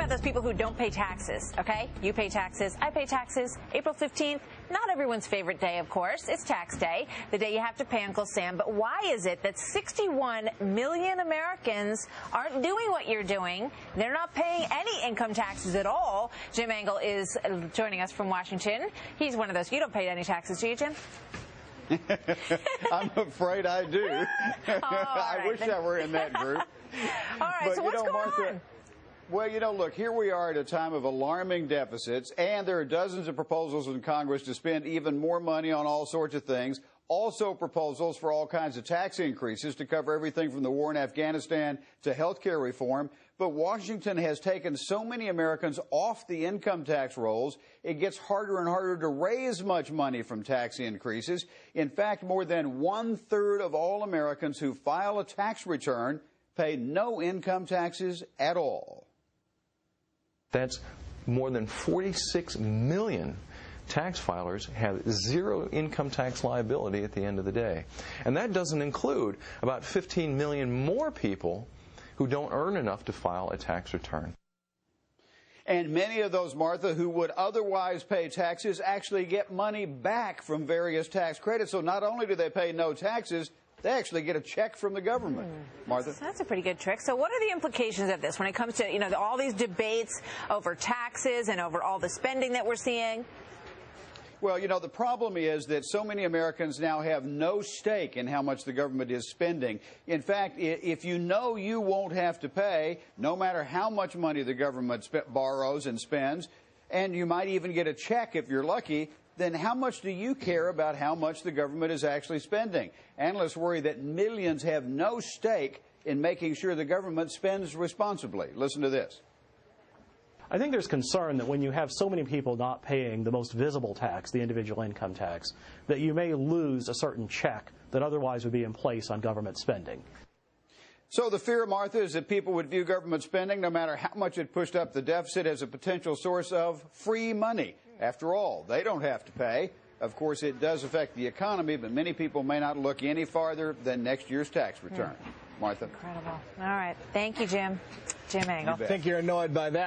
about those people who don't pay taxes, okay? You pay taxes, I pay taxes. April 15th, not everyone's favorite day, of course. It's tax day, the day you have to pay Uncle Sam. But why is it that 61 million Americans aren't doing what you're doing? They're not paying any income taxes at all. Jim Engel is joining us from Washington. He's one of those. You don't pay any taxes, do you, Jim? I'm afraid I do. I wish I were in that group. All right, but, so what's going Martha, on? Well, look, here we are at a time of alarming deficits, and there are dozens of proposals in Congress to spend even more money on all sorts of things. Also proposals for all kinds of tax increases to cover everything from the war in Afghanistan to health care reform. But Washington has taken so many Americans off the income tax rolls, it gets harder and harder to raise much money from tax increases. In fact, more than 1/3 of all Americans who file a tax return pay no income taxes at all. That's more than 46 million tax filers have zero income tax liability at the end of the day. And that doesn't include about 15 million more people who don't earn enough to file a tax return. And many of those, Martha, who would otherwise pay taxes actually get money back from various tax credits. So not only do they pay no taxes, they actually get a check from the government. Martha? That's a pretty good trick. So what are the implications of this when it comes to, all these debates over taxes and over all the spending that we're seeing? Well, the problem is that so many Americans now have no stake in how much the government is spending. In fact, if you know you won't have to pay, no matter how much money the government borrows and spends, and you might even get a check if you're lucky, then how much do you care about how much the government is actually spending? Analysts worry that millions have no stake in making sure the government spends responsibly. Listen to this. I think there's concern that when you have so many people not paying the most visible tax, the individual income tax, that you may lose a certain check that otherwise would be in place on government spending. So the fear, Martha, is that people would view government spending, no matter how much it pushed up the deficit, as a potential source of free money. After all, they don't have to pay. Of course, it does affect the economy, but many people may not look any farther than next year's tax return. Martha? Incredible. All right. Thank you, Jim. Jim Engel. I think you're annoyed by that.